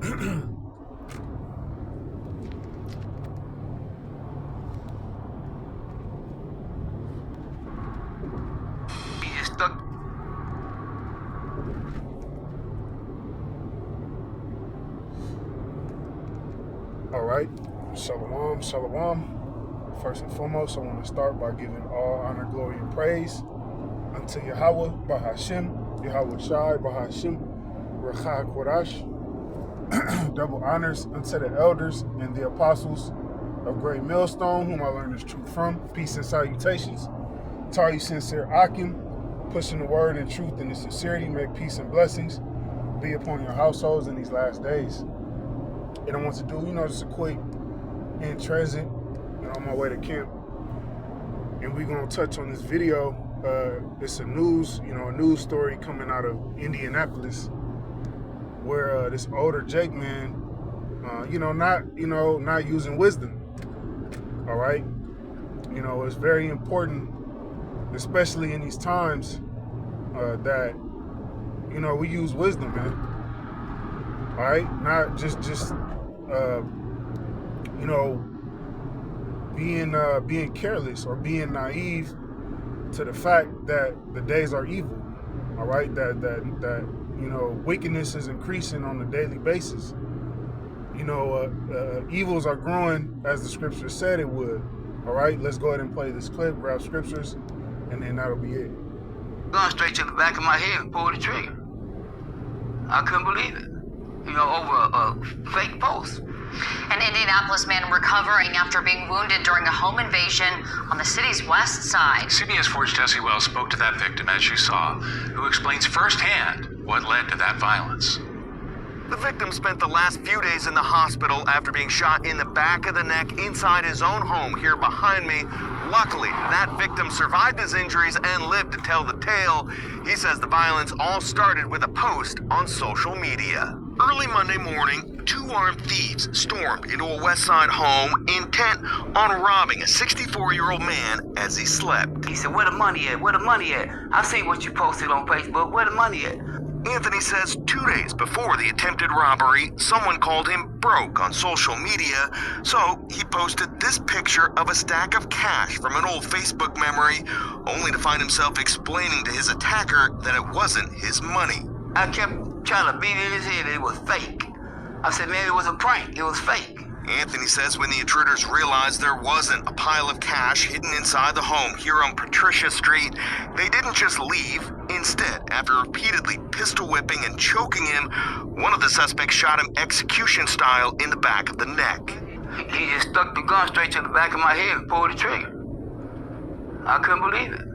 He just stuck. All right, shalom, shalom. First and foremost, I want to start by giving all honor, glory, and praise unto Yahweh, Bahashem, Yahweh Shai, Bahashem, Rachah Korash. Double honors unto the elders and the apostles of Great Millstone, whom I learned this truth from. Peace and salutations to all you sincere Akim, pushing the word and truth and the sincerity. Make peace and blessings be upon your households in these last days. And I want to do, just a quick in transit, on my way to camp. And we're going to touch on this video. It's a news story coming out of Indianapolis where this older Jake man, not using wisdom. All right. It's very important, especially in these times, that, we use wisdom, man. All right. Not just being careless or being naive to the fact that the days are evil. All right. That wickedness is increasing on a daily basis. Evils are growing as the scripture said it would. All right, let's go ahead and play this clip, grab scriptures, and then that'll be it. Gone straight to the back of my head and pulled the trigger. I couldn't believe it. Over a fake post. An Indianapolis man recovering after being wounded during a home invasion on the city's west side. CBS 4's Jesse Wells spoke to that victim, as you saw, who explains firsthand what led to that violence. The victim spent the last few days in the hospital after being shot in the back of the neck inside his own home here behind me. Luckily, that victim survived his injuries and lived to tell the tale. He says the violence all started with a post on social media. Early Monday morning, two armed thieves stormed into a West Side home intent on robbing a 64-year-old man as he slept. He said, "Where the money at? Where the money at? I see what you posted on Facebook. Where the money at?" Anthony says 2 days before the attempted robbery, someone called him broke on social media, so he posted this picture of a stack of cash from an old Facebook memory, only to find himself explaining to his attacker that it wasn't his money. I kept trying to beat in his head that it was fake. I said, "Man, it was a prank. It was fake." Anthony says when the intruders realized there wasn't a pile of cash hidden inside the home here on Patricia Street, they didn't just leave. Instead, after repeatedly pistol whipping and choking him, one of the suspects shot him execution style in the back of the neck. He just stuck the gun straight to the back of my head and pulled the trigger. I couldn't believe it.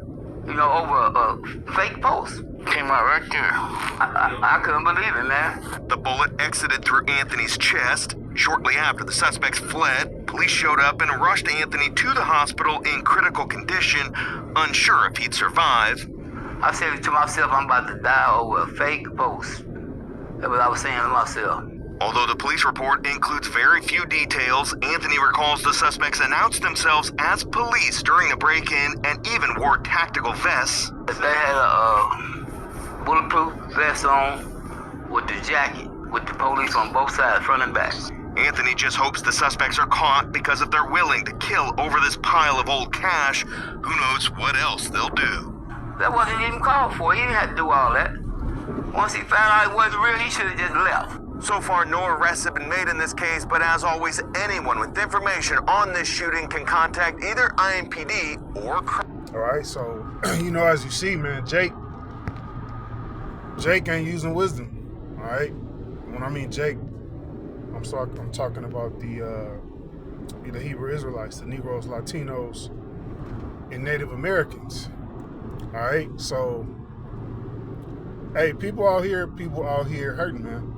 Over a fake post. Came out right there. I couldn't believe it, man. The bullet exited through Anthony's chest. Shortly after the suspects fled, police showed up and rushed Anthony to the hospital in critical condition, unsure if he'd survive. I said to myself, I'm about to die over a fake post. That's what I was saying to myself. Although the police report includes very few details, Anthony recalls the suspects announced themselves as police during the break-in and even wore tactical vests. They had a bulletproof vest on with the jacket, with the police on both sides, front and back. Anthony just hopes the suspects are caught because if they're willing to kill over this pile of old cash, who knows what else they'll do. That wasn't even called for. He didn't have to do all that. Once he found out it wasn't real, he should have just left. So far, no arrests have been made in this case, but as always, anyone with information on this shooting can contact either IMPD or crime. All right, so, as you see, man, Jake ain't using wisdom, all right? When I mean Jake, I'm talking about the Hebrew Israelites, the Negroes, Latinos, and Native Americans, all right? So, hey, people out here hurting, man.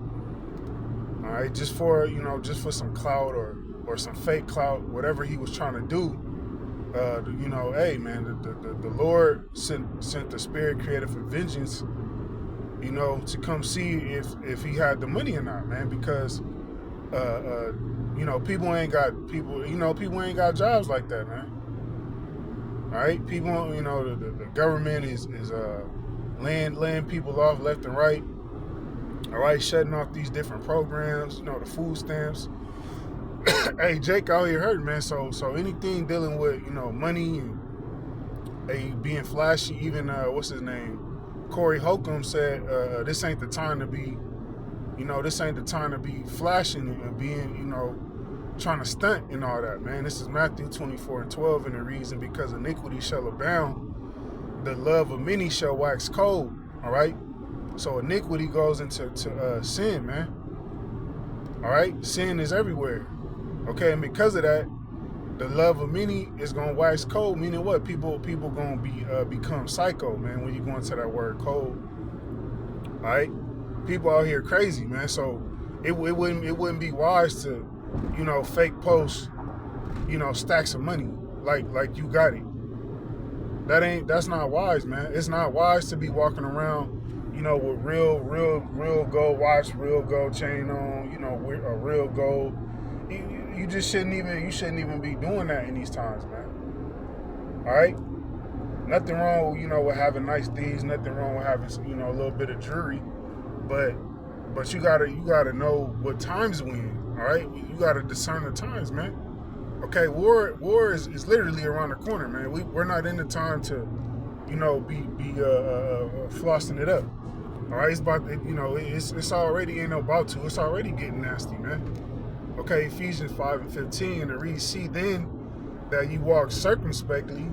All right, just for some clout or some fake clout, whatever he was trying to do. Hey, man, the Lord sent the Spirit created for vengeance, to come see if he had the money or not, man, because people ain't got jobs like that, man. All right, people, the government is laying people off left and right. All right, shutting off these different programs, the food stamps. Hey, Jake out here hurting, man. So anything dealing with, money and being flashy, even, what's his name? Corey Holcomb said, this ain't the time to be, this ain't the time to be flashing and being, trying to stunt and all that, man. This is Matthew 24:12, and the reason because iniquity shall abound, the love of many shall wax cold, all right? So iniquity goes into sin, man. All right? Sin is everywhere. Okay, and because of that, the love of many is gonna wax cold, meaning what? People gonna become psycho, man, when you go into that word cold. All right? People out here crazy, man. So it wouldn't be wise to, fake post, stacks of money like you got it. That's not wise, man. It's not wise to be walking around, with real gold watch, real gold chain on, a real gold. You just shouldn't even be doing that in these times, man. All right? Nothing wrong, with having nice things. Nothing wrong with having, a little bit of jewelry, but you gotta know what times we in. All right? You gotta discern the times, man. Okay, war is literally around the corner, man. We're not in the time to, be flossing it up. All right, it's about, it's already ain't about to. It's already getting nasty, man. Okay, Ephesians 5:15, and it reads, see then that you walk circumspectly.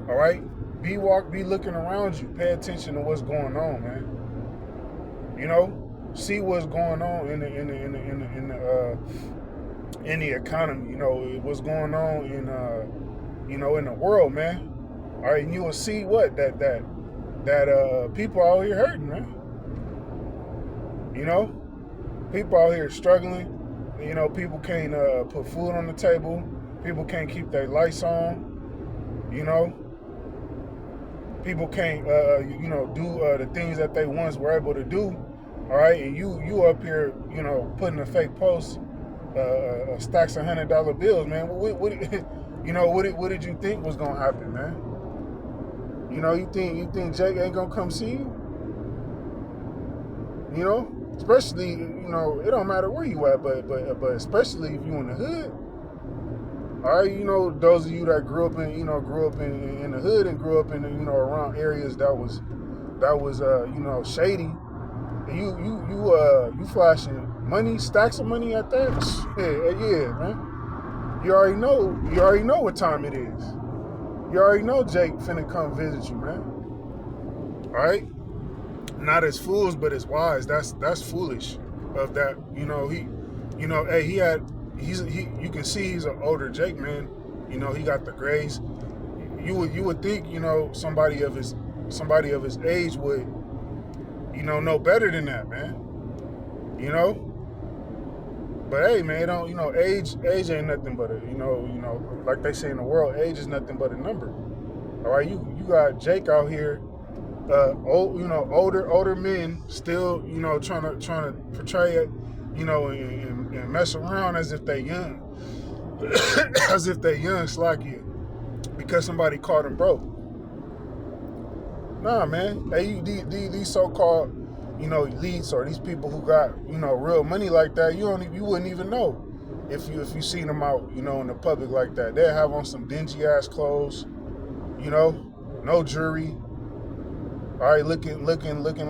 All right, be looking around you. Pay attention to what's going on, man. See what's going on in the economy. What's going on in the world, man. All right, and you will see what that people out here hurting, man. People out here struggling. People can't put food on the table. People can't keep their lights on. People can't do the things that they once were able to do. All right, and you up here, putting a fake post, stacks of $100 bills, man. What did you think was gonna happen, man? You think Jake ain't gonna come see you? Especially, it don't matter where you at, but especially if you in the hood. All right, those of you that grew up in the hood and grew up in around areas that was shady. You flashing money, stacks of money at that? Yeah, man. You already know what time it is. You already know Jake finna come visit you, man. All right? Not as fools, but as wise. That's foolish of that. You can see he's an older Jake, man. He got the grays. You would think, somebody of his age would, know better than that, man. But hey, man, age ain't nothing but like they say in the world, age is nothing but a number. All right, you got Jake out here, older men still, trying to portray it, and mess around as if they young, as if they young, slacky, because somebody called them broke. Nah, man. Hey, these so-called, elites or these people who got, real money like that, you wouldn't even know if you seen them out, in the public like that. They'll have on some dingy ass clothes, no jewelry. All right, looking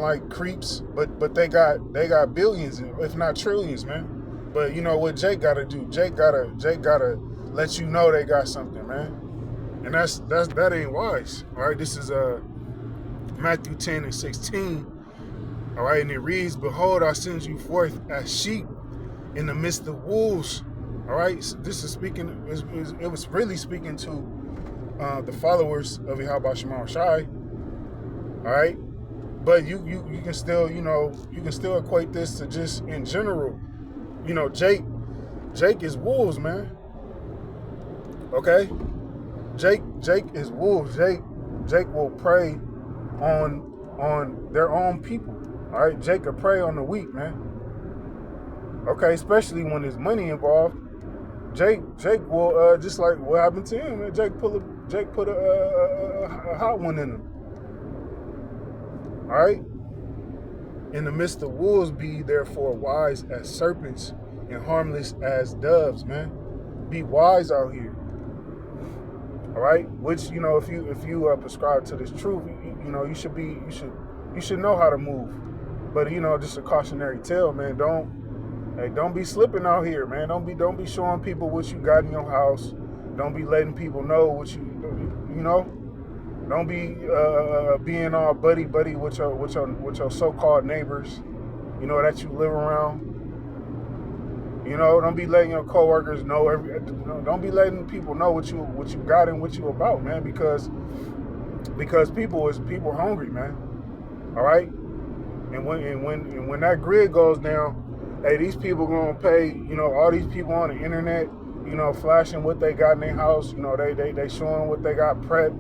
like creeps, but they got billions, if not trillions, man. But what Jake gotta do? Jake gotta let you know they got something, man. And that ain't wise. All right, this is Matthew 10:16. All right, and it reads, behold, I send you forth as sheep in the midst of wolves. All right, so this is speaking, it was really speaking to the followers of Yahweh Shema Shai. All right, but you can still, you can still equate this to just in general, Jake is wolves, man. Okay, Jake is wolves. Jake will prey on their own people. All right, Jake will prey on the weak, man. Okay, especially when there's money involved. Jake will just like what happened to him. Man. Jake put a hot one in him. All right, In the midst of wolves, be therefore wise as serpents and harmless as doves, man. Be wise out here. All right, which, you know, if you prescribe to this truth, you know, you should know how to move. But, you know, just a cautionary tale, man. Don't be slipping out here, man. Don't be showing people what you got in your house. Don't be letting people know what you know. Don't be being all buddy with your so-called neighbors, you know, that you live around. You know, don't be letting your coworkers know don't be letting people know what you got and what you about, man, because people hungry, man. All right? And when that grid goes down, hey, these people gonna pay, you know, all these people on the internet, you know, flashing what they got in their house, you know, they showing what they got prepped,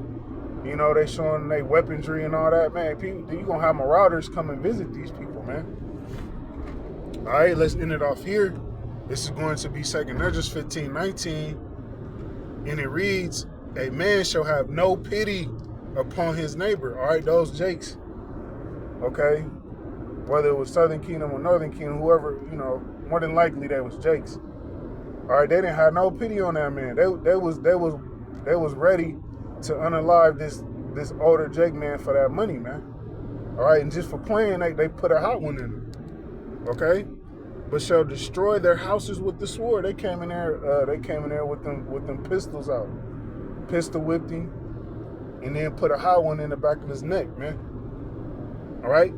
you know, they showing their weaponry and all that, man. You gonna have marauders come and visit these people, man. All right, let's end it off here. This is going to be 2nd Esdras 15:19, and it reads, "A man shall have no pity upon his neighbor." All right, those Jakes, okay? Whether it was Southern Kingdom or Northern Kingdom, whoever, you know, more than likely they was Jakes. All right, they didn't have no pity on that man. They was ready to unalive this older Jake man for that money, man. All right, and just for playing, they put a hot one in him. Okay, but shall destroy their houses with the sword. They came in there with them pistols out, pistol whipped him, and then put a hot one in the back of his neck, man. All right,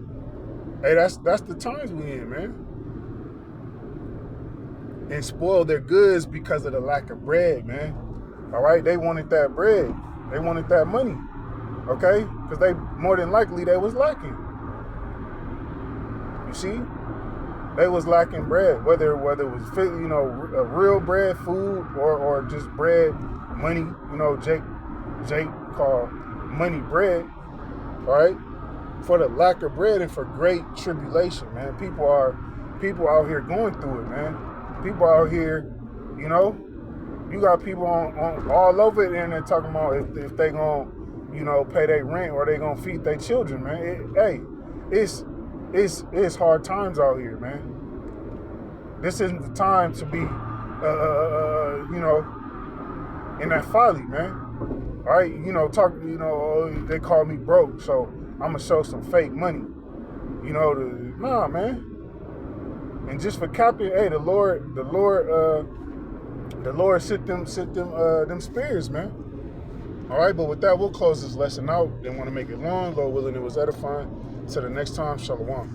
hey, that's the times we in, man. And spoil their goods because of the lack of bread, man. All right, they wanted that bread. They wanted that money, okay? Because they, more than likely, they was lacking. You see? They was lacking bread, whether it was, you know, real bread, food, or just bread, money. You know, Jake called money bread, all right? For the lack of bread and for great tribulation, man. People out here going through it, man. People out here, you know, you got people on all over the internet talking about if they gonna, you know, pay their rent or they gonna feed their children, man. It's hard times out here, man. This isn't the time to be, you know, in that folly, man. All right, you know, they call me broke, so I'm gonna show some fake money. You know, nah, man. And just for capping, hey, the Lord sit them spirits, man. All right, but with that, we'll close this lesson out. Didn't want to make it long. Lord willing, it was edifying. Till the next time, shalom.